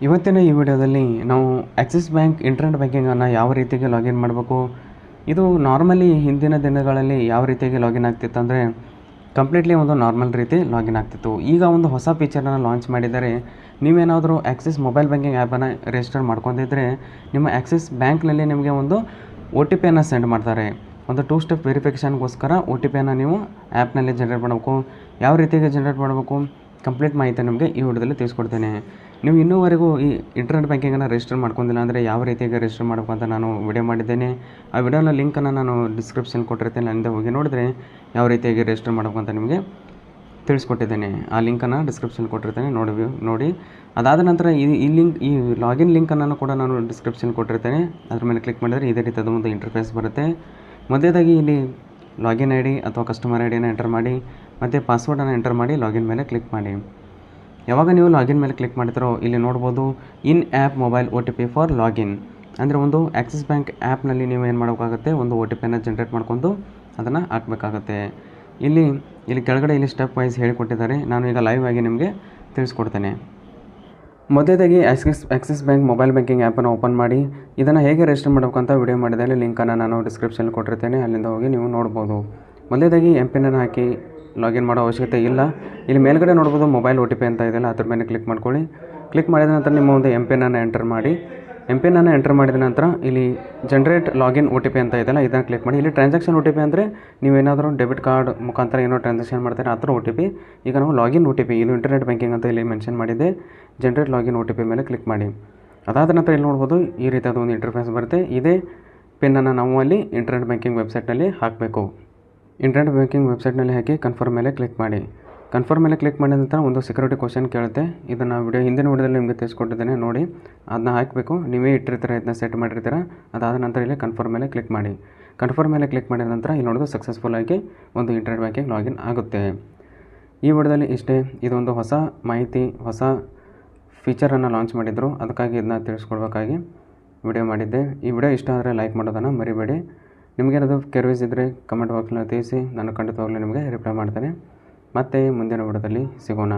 ಇವತ್ತಿನ ಈ ವಿಡಿಯೋದಲ್ಲಿ ನಾವು ಆಕ್ಸಿಸ್ ಬ್ಯಾಂಕ್ ಇಂಟರ್ನೆಟ್ ಬ್ಯಾಂಕಿಂಗನ್ನು ಯಾವ ರೀತಿಯಾಗಿ ಲಾಗಿನ್ ಮಾಡಬೇಕು, ಇದು ನಾರ್ಮಲಿ ಹಿಂದಿನ ದಿನಗಳಲ್ಲಿ ಯಾವ ರೀತಿಯಾಗಿ ಲಾಗಿನ್ ಆಗ್ತಿತ್ತು ಅಂದರೆ ಕಂಪ್ಲೀಟ್ಲಿ ಒಂದು ನಾರ್ಮಲ್ ರೀತಿ ಲಾಗಿನ್ ಆಗ್ತಿತ್ತು. ಈಗ ಒಂದು ಹೊಸ ಫೀಚರನ್ನು ಲಾಂಚ್ ಮಾಡಿದ್ದಾರೆ. ನೀವೇನಾದರೂ ಆಕ್ಸಿಸ್ ಮೊಬೈಲ್ ಬ್ಯಾಂಕಿಂಗ್ ಆ್ಯಪನ್ನು ರಿಜಿಸ್ಟರ್ ಮಾಡ್ಕೊಂಡಿದ್ದರೆ ನಿಮ್ಮ ಆಕ್ಸಿಸ್ ಬ್ಯಾಂಕ್ನಲ್ಲಿ ನಿಮಗೆ ಒಂದು OTP ಸೆಂಡ್ ಮಾಡ್ತಾರೆ. ಒಂದು 2 ಸ್ಟೆಪ್ ವೆರಿಫಿಕೇಷನ್ಗೋಸ್ಕರ OTPಯನ್ನು ನೀವು ಆ್ಯಪ್ನಲ್ಲಿ ಜನ್ರೇಟ್ ಮಾಡಬೇಕು. ಯಾವ ರೀತಿಯಾಗಿ ಜನ್ರೇಟ್ ಮಾಡಬೇಕು ಕಂಪ್ಲೀಟ್ ಮಾಹಿತಿ ನಿಮಗೆ ಈ ವಿಡಿಯೋದಲ್ಲಿ ತಿಳಿಸ್ಕೊಡ್ತೇನೆ. ನೀವು ಇನ್ನೂವರೆಗೂ ಈ ಇಂಟರ್ನೆಟ್ ಬ್ಯಾಂಕಿಂಗನ್ನು ರಿಜಿಸ್ಟರ್ ಮಾಡ್ಕೊಂಡಿಲ್ಲ ಅಂದರೆ ಯಾವ ರೀತಿಯಾಗಿ ರಿಜಿಸ್ಟರ್ ಮಾಡಬೇಕು ಅಂತ ನಾನು ವಿಡಿಯೋ ಮಾಡಿದ್ದೇನೆ. ಆ ವಿಡಿಯೋನ ಲಿಂಕನ್ನು ನಾನು ಡಿಸ್ಕ್ರಿಪ್ಷನ್ ಕೊಟ್ಟಿರ್ತೇನೆ, ಅಲ್ಲಿಂದ ಹೋಗಿ ನೋಡಿದ್ರೆ ಯಾವ ರೀತಿಯಾಗಿ ರಿಜಿಸ್ಟರ್ ಮಾಡಬೇಕು ಅಂತ ನಿಮಗೆ ತಿಳಿಸ್ಕೊಟ್ಟಿದ್ದೇನೆ. ಆ ಲಿಂಕನ್ನು ಡಿಸ್ಕ್ರಿಪ್ಷನ್ ಕೊಟ್ಟಿರ್ತೇನೆ, ನೋಡಿ. ಅದಾದ ನಂತರ ಈ ಲಾಗಿನ್ ಲಿಂಕನ್ನು ಕೂಡ ನಾನು ಡಿಸ್ಕ್ರಿಪ್ಷನ್ ಕೊಟ್ಟಿರ್ತೇನೆ. ಅದ್ರ ಮೇಲೆ ಕ್ಲಿಕ್ ಮಾಡಿದರೆ ಇದೇ ರೀತಿಯಾದ ಒಂದು ಇಂಟರ್ಫೇಸ್ ಬರುತ್ತೆ. ಮೊದಲೇದಾಗಿ ಇಲ್ಲಿ ಲಾಗಿನ್ ID ಅಥವಾ ಕಸ್ಟಮರ್ ID ಎಂಟರ್ ಮಾಡಿ ಮತ್ತು ಪಾಸ್ವರ್ಡನ್ನು ಎಂಟರ್ ಮಾಡಿ ಲಾಗಿನ್ ಮೇಲೆ ಕ್ಲಿಕ್ ಮಾಡಿ. ಯಾವಾಗ ನೀವು ಲಾಗಿನ್ ಮೇಲೆ ಕ್ಲಿಕ್ ಮಾಡ್ತಿರೋ ಇಲ್ಲಿ ನೋಡ್ಬೋದು in app mobile OTP for login. ಅಂದರೆ ಒಂದು ಆಕ್ಸಿಸ್ ಬ್ಯಾಂಕ್ ಆ್ಯಪ್ನಲ್ಲಿ ನೀವು ಏನು ಮಾಡಬೇಕಾಗುತ್ತೆ, ಒಂದು OTPಯನ್ನು ಜನ್ರೇಟ್ ಮಾಡ್ಕೊಂಡು ಅದನ್ನು ಹಾಕಬೇಕಾಗತ್ತೆ. ಇಲ್ಲಿ ಕೆಳಗಡೆ ಸ್ಟೆಪ್ ವೈಸ್ ಹೇಳಿಕೊಟ್ಟಿದ್ದಾರೆ. ನಾನು ಈಗ ಲೈವ್ ಆಗಿ ನಿಮಗೆ ತಿಳಿಸ್ಕೊಡ್ತೇನೆ. ಮೊದಲೇದಾಗಿ ಆಕ್ಸಿಸ್ ಬ್ಯಾಂಕ್ ಮೊಬೈಲ್ ಬ್ಯಾಂಕಿಂಗ್ ಆ್ಯಪನ್ನು ಓಪನ್ ಮಾಡಿ ಇದನ್ನು ಹೇಗೆ ರಿಜಿಸ್ಟರ್ ಮಾಡಬೇಕು ಅಂತ ವಿಡಿಯೋ ಮಾಡಿದಲ್ಲಿ ಲಿಂಕನ್ನು ನಾನು ಡಿಸ್ಕ್ರಿಪ್ಷನ್ ಕೊಟ್ಟಿರ್ತೇನೆ, ಅಲ್ಲಿಂದ ಹೋಗಿ ನೀವು ನೋಡ್ಬೋದು. ಮೊದಲೇದಾಗಿ MPIN-ಅನ್ನು ಹಾಕಿ ಲಾಗಿನ್ ಮಾಡೋ ಅವಶ್ಯಕತೆ ಇಲ್ಲ. ಇಲ್ಲಿ ಮೇಲ್ಗಡೆ ನೋಡ್ಬೋದು ಮೊಬೈಲ್ OTP ಅಂತ ಇದೆಯಲ್ಲ, ಅದ್ರ ಮೇಲೆ ಕ್ಲಿಕ್ ಮಾಡ್ಕೊಳ್ಳಿ. ಕ್ಲಿಕ್ ಮಾಡಿದ ನಂತರ ನಿಮ್ಮ ಒಂದು MPIN-ಅನ್ನು ಎಂಟರ್ ಮಾಡಿ. MPIN-ಅನ್ನು ಎಂಟರ್ ಮಾಡಿದ ನಂತರ ಇಲ್ಲಿ ಜನ್ರೇಟ್ ಲಾಗಿನ್ OTP ಅಂತ ಇದೆಯಲ್ಲ, ಇದನ್ನು ಕ್ಲಿಕ್ ಮಾಡಿ. ಇಲ್ಲಿ ಟ್ರಾನ್ಸಾಕ್ಷನ್ OTP ಅಂದರೆ ನೀವೇನಾದರೂ ಡೆಬಿಟ್ ಕಾರ್ಡ್ ಮುಖಾಂತರ ಏನೋ ಟ್ರಾನ್ಸಾಕ್ಷನ್ ಮಾಡ್ತಾರೆ ಆ ಥರ OTP. ಈಗ ನಾವು ಲಾಗಿನ್ OTP, ಇದು ಇಂಟರ್ನೆಟ್ ಬ್ಯಾಂಕಿಂಗ್ ಅಂತ ಇಲ್ಲಿ ಮೆನ್ಷನ್ ಮಾಡಿದ್ದೆ. ಜನ್ರೇಟ್ ಲಾಗಿನ್ OTP ಮೇಲೆ ಕ್ಲಿಕ್ ಮಾಡಿ. ಅದಾದ ನಂತರ ಇಲ್ಲಿ ನೋಡ್ಬೋದು ಈ ರೀತಿಯಾದ ಒಂದು ಇಂಟರ್ಫೇಸ್ ಬರುತ್ತೆ. ಇದೇ ಪಿನ್ನನ್ನು ನಾವು ಅಲ್ಲಿ ಇಂಟರ್ನೆಟ್ ಬ್ಯಾಂಕಿಂಗ್ ವೆಬ್ಸೈಟ್ನಲ್ಲಿ ಹಾಕಬೇಕು. ಇಂಟರ್ನೆಟ್ ಬ್ಯಾಂಕಿಂಗ್ ವೆಬ್ಸೈಟ್ನಲ್ಲಿ ಹಾಕಿ ಕನ್ಫರ್ಮ್ ಮೇಲೆ ಕ್ಲಿಕ್ ಮಾಡಿ. ಕನ್ಫರ್ಮ್ ಮೇಲೆ ಕ್ಲಿಕ್ ಮಾಡಿದ ನಂತರ ಒಂದು ಸೆಕ್ಯೂರಿಟಿ ಕ್ವಶನ್ ಕೇಳುತ್ತೆ. ಇದನ್ನು ಹಿಂದಿನ ವಿಡಿಯೋದಲ್ಲಿ ನಿಮಗೆ ತಿಳಿಸ್ಕೊಟ್ಟಿದ್ದೇನೆ, ನೋಡಿ. ಅದನ್ನ ಹಾಕಬೇಕು. ನೀವೇ ಇಟ್ಟಿರ್ತೀರ, ಇದನ್ನ ಸೆಟ್ ಮಾಡಿರ್ತೀರ. ಅದಾದ ನಂತರ ಇಲ್ಲಿ ಕನ್ಫರ್ಮ್ ಮೇಲೆ ಕ್ಲಿಕ್ ಮಾಡಿ. ಕನ್ಫರ್ಮ್ ಮೇಲೆ ಕ್ಲಿಕ್ ಮಾಡಿದ ನಂತರ ಇಲ್ಲಿ ನೋಡೋದು ಸಕ್ಸಸ್ಫುಲ್ಲಾಗಿ ಒಂದು ಇಂಟರ್ನೆಟ್ ಬ್ಯಾಂಕಿಂಗ್ ಲಾಗಿನ್ ಆಗುತ್ತೆ. ಈ ವಿಡಿಯೋದಲ್ಲಿ ಇಷ್ಟೇ. ಇದೊಂದು ಹೊಸ ಮಾಹಿತಿ, ಹೊಸ ಫೀಚರನ್ನು ಲಾಂಚ್ ಮಾಡಿದ್ರು, ಅದಕ್ಕಾಗಿ ಇದನ್ನ ತಿಳಿಸ್ಕೊಡ್ಬೇಕಾಗಿ ವಿಡಿಯೋ ಮಾಡಿದ್ದೆ. ಈ ವಿಡಿಯೋ ಇಷ್ಟ ಆದರೆ ಲೈಕ್ ಮಾಡೋದನ್ನು ಮರಿಬೇಡಿ. ನಿಮಗೇನಾದರೂ ಕ್ವೆರೀಸ್ ಇದ್ದರೆ ಕಮೆಂಟ್ ಬಾಕ್ಸ್ನಲ್ಲಿ ತಿಳಿಸಿ, ನಾನು ಖಂಡಿತವಾಗ್ಲೂ ನಿಮಗೆ ರಿಪ್ಲೈ ಮಾಡ್ತೇನೆ. ಮತ್ತೆ ಮುಂದಿನ ವಿಡಿಯೋದಲ್ಲಿ ಸಿಗೋಣ.